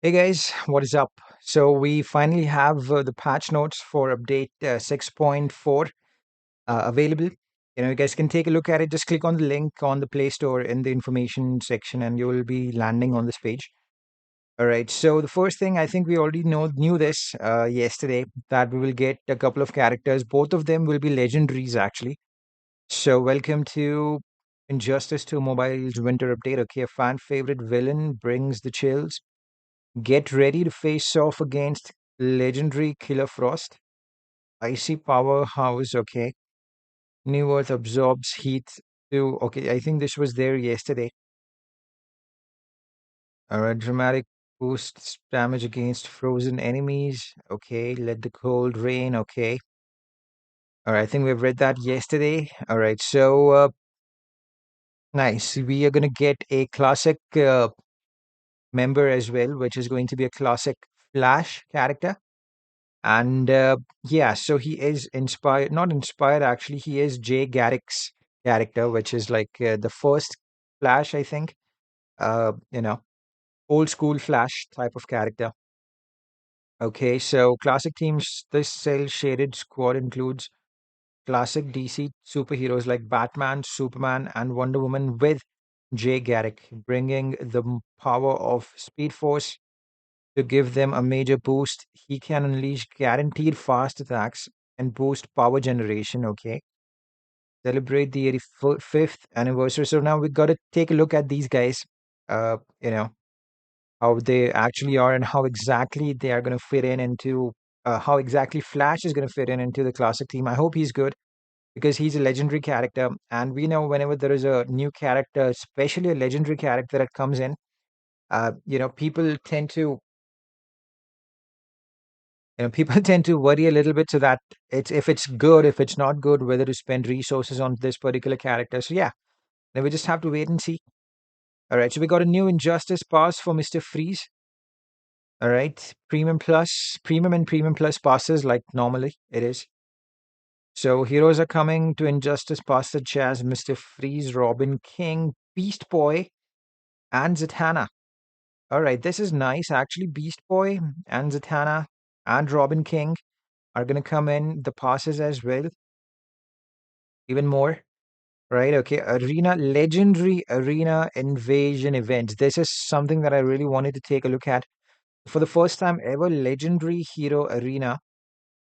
Hey guys, what is up? So we finally have the patch notes for update 6.4 available. You guys can take a look at it. Just click on the link on the Play Store in the information section, and you will be landing on this page. All right. So the first thing I think we already knew this yesterday that we will get a couple of characters. Both of them will be legendaries actually. So welcome to Injustice 2 Mobile's winter update. Okay, a fan favorite villain brings the chills. Get ready to face off against legendary Killer Frost. Icy Powerhouse, okay. New Earth absorbs heat too. Okay, I think this was there yesterday. Alright, dramatic boosts damage against frozen enemies. Okay, let the cold rain. Okay. Alright, I think we've read that yesterday. Alright, so nice. We are gonna get a classic member as well, which is going to be a classic Flash character. And yeah, so he is inspired, not inspired actually, he is Jay Garrick's character, which is like the first Flash, I think. Uh, you know, old school Flash type of character. Okay, so classic teams, this cell shaded squad includes classic DC superheroes like Batman, Superman, and Wonder Woman with Jay Garrick, bringing the power of Speed Force to give them a major boost. He can unleash guaranteed fast attacks and boost power generation. Okay. Celebrate the 85th anniversary. So now we got to take a look at these guys, uh, you know, how they actually are and how exactly they are going to fit in into, how exactly Flash is going to fit in into the classic team. I hope he's good because he's a legendary character. And we know whenever there is a new character, especially a legendary character that comes in, people tend to people tend to worry a little bit so that it's if it's good, if it's not good, whether to spend resources on this particular character. So yeah, then we just have to wait and see. All right, so we got a new Injustice pass for Mr. Freeze. All right, Premium Plus, Premium and Premium Plus passes like normally it is. So heroes are coming to Injustice pass such as Mr. Freeze, Robin King, Beast Boy, and Zatanna. All right, this is nice. Actually, Beast Boy and Zatanna and Robin King are going to come in the passes as well, even more. Right. Okay. Legendary arena invasion events. This is something that I really wanted to take a look at. For the first time ever, legendary hero arena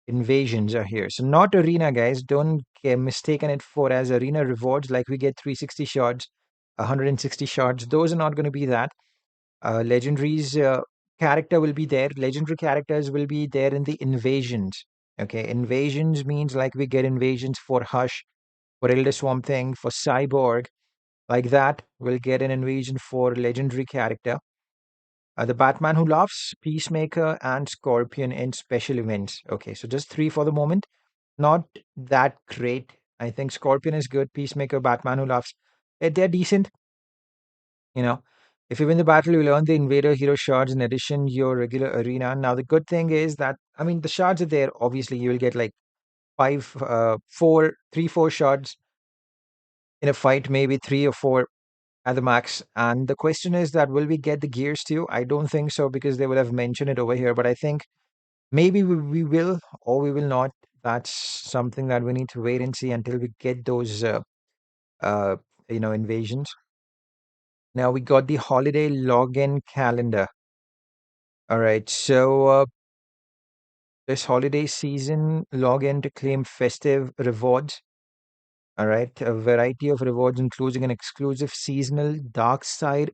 invasions are here. So not arena, guys. Don't get mistaken it for as arena rewards like we get 360 shards, 160 shards. Those are not going to be that. Legendary's character will be there. Legendary characters will be there in the invasions. Okay. Invasions means like we get invasions for Hush, for Elder Swamp Thing, for Cyborg. Like that, we'll get an invasion for legendary character. The Batman Who Laughs, Peacemaker, and Scorpion in special events. Okay, so just three for the moment. Not that great. I think Scorpion is good. Peacemaker, Batman Who Laughs. They're decent. You know, if you win the battle, you earn the Invader Hero shards in addition to your regular arena. Now, the good thing is that, I mean, the shards are there. Obviously, you will get like four shards in a fight, maybe three or four at the max. And the question is that will we get the gears too? I don't think so because they would have mentioned it over here. But I think maybe we will or we will not. That's something that we need to wait and see until we get those, uh, invasions. Now we got the holiday login calendar. All right, so this holiday season, log in to claim festive rewards. All right, a variety of rewards, including an exclusive seasonal dark side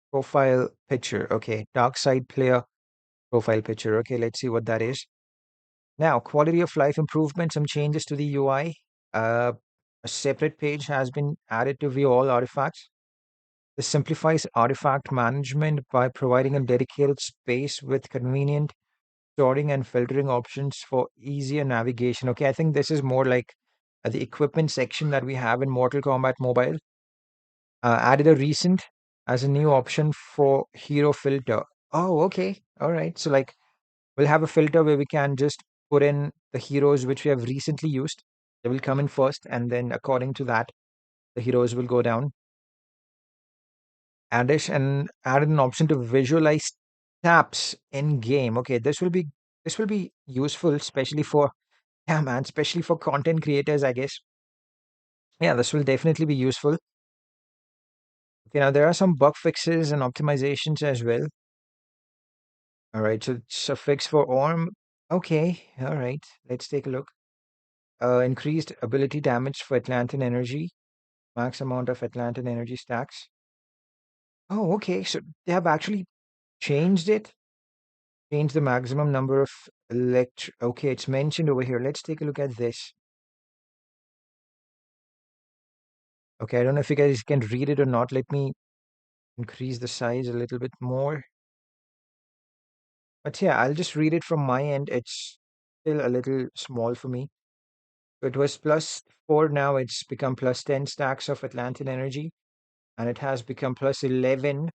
profile picture. Okay, dark side player profile picture. Okay, let's see what that is. Now, quality of life improvement, some changes to the UI. Uh, a separate page has been added to view all artifacts. This simplifies artifact management by providing a dedicated space with convenient sorting and filtering options for easier navigation. Okay, I think this is more like the equipment section that we have in Mortal Kombat Mobile. Added a recent as a new option for hero filter. Oh, okay. All right. So, like, we'll have a filter where we can just put in the heroes which we have recently used. They will come in first, and then according to that, the heroes will go down. Added an option to visualize Taps in game. Okay, this will be useful, especially for yeah, man, especially for content creators, I guess. Yeah, this will definitely be useful. Okay, now there are some bug fixes and optimizations as well. All right, so it's a fix for ARM. Okay, all right, let's take a look. Increased ability damage for Atlantan energy, max amount of Atlantan energy stacks. Oh, okay, so they have actually changed it, changed the maximum number of Okay, it's mentioned over here. Let's take a look at this. Okay, I don't know if you guys can read it or not. Let me increase the size a little bit more. But yeah, I'll just read it from my end. It's still a little small for me. So it was +4, now it's become +10 stacks of Atlantan energy, and it has become +11.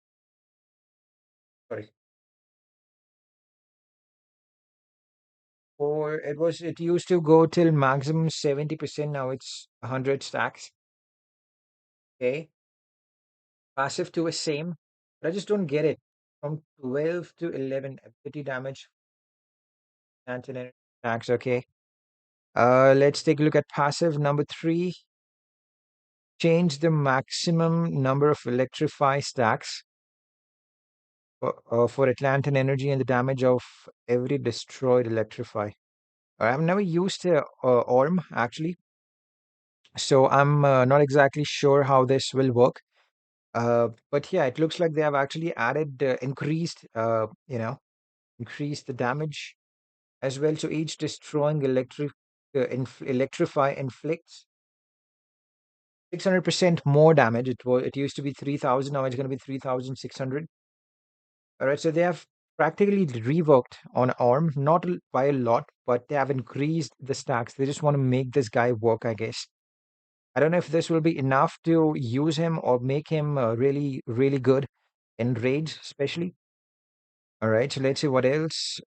Sorry. Or it used to go till maximum 70%, now it's 100 stacks. Okay. Passive 2 is same, but I just don't get it. From 12 to 11, ability damage, Atlantan energy stacks, okay. Let's take a look at passive number 3. Change the maximum number of electrify stacks for Atlantan energy and the damage of every destroyed electrify. I've never used ORM actually, so I'm not exactly sure how this will work. But yeah, it looks like they have actually added increased the damage as well. So each destroying electrify inflicts 600% more damage. It used to be 3,000, now it's going to be 3,600. All right, so they have practically reworked on ARM, not by a lot, but they have increased the stacks. They just want to make this guy work, I guess. I don't know if this will be enough to use him or make him really, really good in raids, especially. All right, so let's see what else.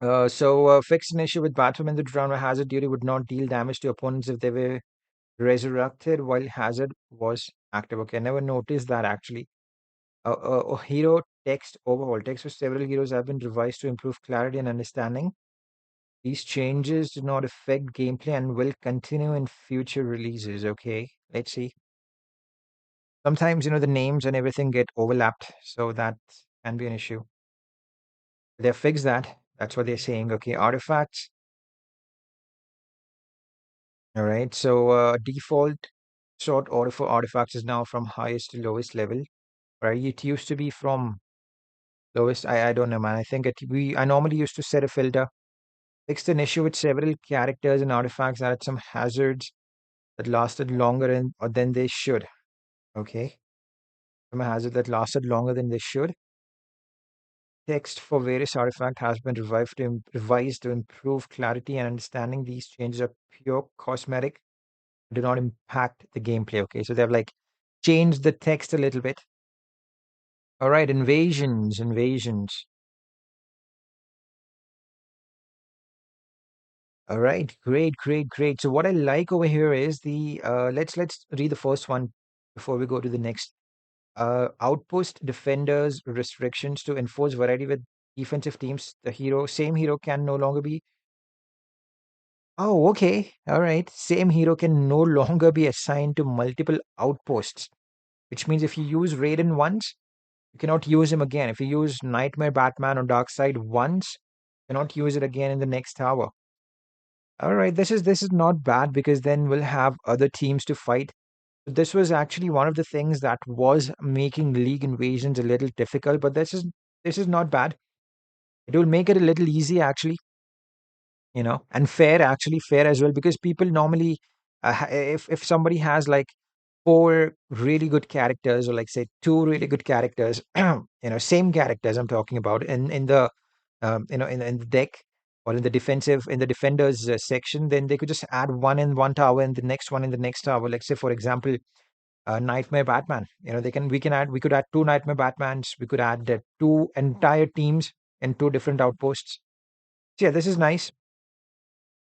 Fixed an issue with Batman. The Drown Hazard duty would not deal damage to opponents if they were resurrected while Hazard was active. Okay, I never noticed that actually. Hero text overhaul. Text for several heroes have been revised to improve clarity and understanding. These changes do not affect gameplay and will continue in future releases. Okay, let's see. Sometimes, the names and everything get overlapped, so that can be an issue. They fix that. That's what they're saying. Okay, artifacts. All right, so default sort order for artifacts is now from highest to lowest level. Right, it used to be from lowest. I don't know, man. I think I normally used to set a filter. Fixed an issue with several characters and artifacts that had some hazards that lasted longer than they should. Okay. Some hazard that lasted longer than they should. Text for various artifact has been revised to improve clarity and understanding. These changes are pure cosmetic, do not impact the gameplay. Okay, so they've like changed the text a little bit. All right, invasions. All right, great. So what I like over here is the let's read the first one before we go to the next. Outpost defenders restrictions to enforce variety with defensive teams. The same hero can no longer be. Oh, okay. All right. Same hero can no longer be assigned to multiple outposts, which means if you use Raiden once, you cannot use him again. If you use Nightmare Batman or Darkseid once, you cannot use it again in the next tower. All right. This is not bad because then we'll have other teams to fight. This was actually one of the things that was making league invasions a little difficult, but this is not bad. It will make it a little easy actually, and fair, actually fair as well, because people normally, if somebody has like four really good characters, or like say two really good characters, same characters I'm talking about in the in the deck, or in the defenders section, then they could just add one in one tower and the next one in the next tower. Like say for example, Nightmare Batman. We could add two Nightmare Batmans. We could add two entire teams and two different outposts. So yeah, this is nice.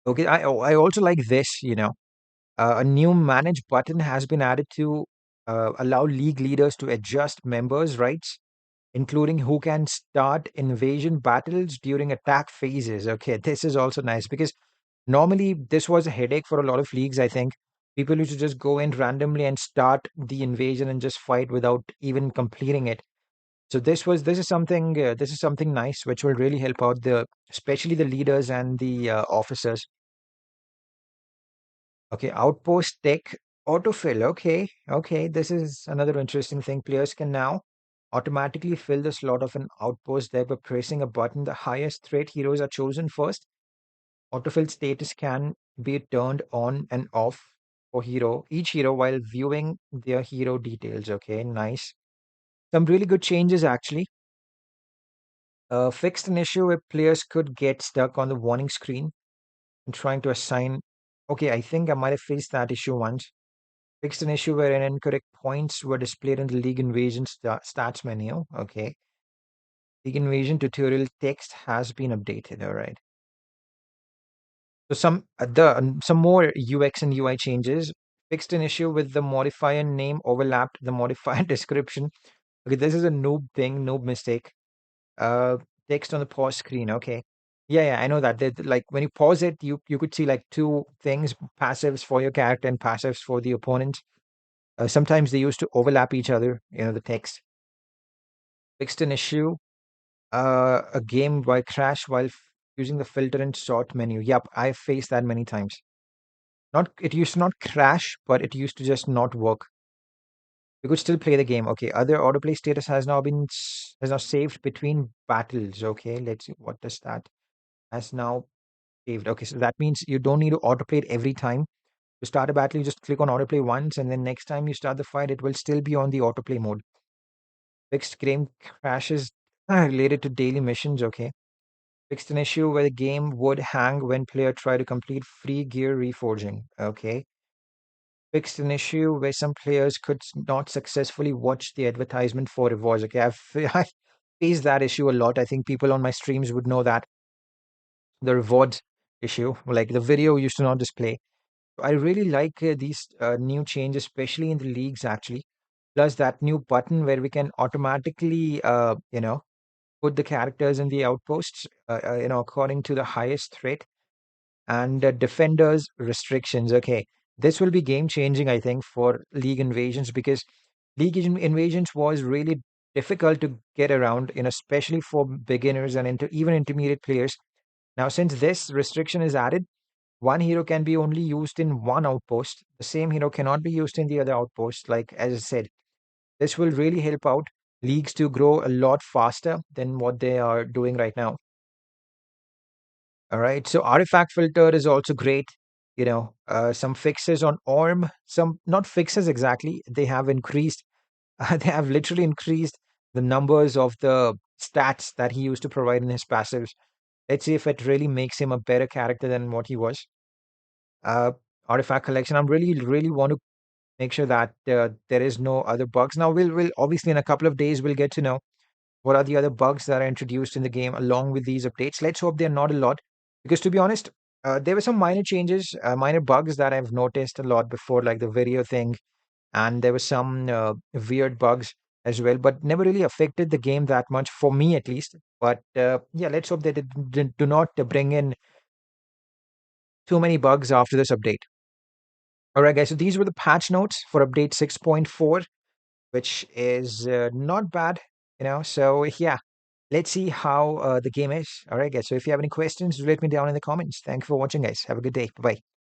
Okay, I also like this. A new manage button has been added to allow league leaders to adjust members' rights. including who can start invasion battles during attack phases. Okay, this is also nice because normally this was a headache for a lot of leagues, I think. People used to just go in randomly and start the invasion and just fight without even completing it. So this is something nice which will really help out the especially the leaders and the officers. Okay, outpost tech autofill. Okay, okay, this is another interesting thing. Players can now automatically fill the slot of an outpost deck by pressing a button. The highest threat heroes are chosen first. Autofill status can be turned on and off for each hero while viewing their hero details. Okay, nice. Some really good changes actually. Fixed an issue where players could get stuck on the warning screen and trying to assign. Okay, I think I might have faced that issue once. Fixed an issue where incorrect points were displayed in the League Invasion stats menu. Okay. League Invasion tutorial text has been updated. All right. So some more UX and UI changes. Fixed an issue with the modifier name overlapped the modifier description. Okay, this is a noob thing, noob mistake. Uh, Text on the pause screen. Okay. Yeah, yeah, I know that. Like when you pause it, you could see like two things: passives for your character and passives for the opponent. Sometimes they used to overlap each other. The text. Fixed an issue. A game by crash while using the filter and sort menu. Yep, I faced that many times. Not it used to not crash, but it used to just not work. You could still play the game. Okay, other autoplay status has now saved between battles. Okay, let's see what does that has now saved. Okay, so that means you don't need to autoplay it every time. To start a battle, you just click on autoplay once, and then next time you start the fight, it will still be on the autoplay mode. Fixed game crashes related to daily missions. Okay, fixed an issue where the game would hang when player try to complete free gear reforging. Okay, fixed an issue where some players could not successfully watch the advertisement for rewards. Okay, I've faced that issue a lot. I think people on my streams would know that the rewards issue, like the video used to not display. I really like these new changes, especially in the leagues actually. Plus that new button where we can automatically, put the characters in the outposts, according to the highest threat and defenders restrictions. Okay, this will be game changing, I think, for league invasions because invasions was really difficult to get around, especially for beginners and even intermediate players. Now, since this restriction is added, one hero can be only used in one outpost. The same hero cannot be used in the other outpost. Like as I said, this will really help out leagues to grow a lot faster than what they are doing right now. All right. So artifact filter is also great. Some fixes on ORM, some not fixes exactly. They have increased, they have literally increased the numbers of the stats that he used to provide in his passives. Let's see if it really makes him a better character than what he was. Uh, Artifact collection. I'm really want to make sure that there is no other bugs. Now we'll obviously in a couple of days we'll get to know what are the other bugs that are introduced in the game along with these updates. Let's hope they're not a lot, because to be honest, there were some minor changes, minor bugs that I've noticed a lot before, like the video thing, and there were some weird bugs as well, but never really affected the game that much for me at least. But yeah, let's hope that it do not bring in too many bugs after this update. All right, guys. So these were the patch notes for update 6.4, which is not bad, So yeah, let's see how the game is. All right, guys. So if you have any questions, let me down in the comments. Thank you for watching, guys. Have a good day. Bye bye.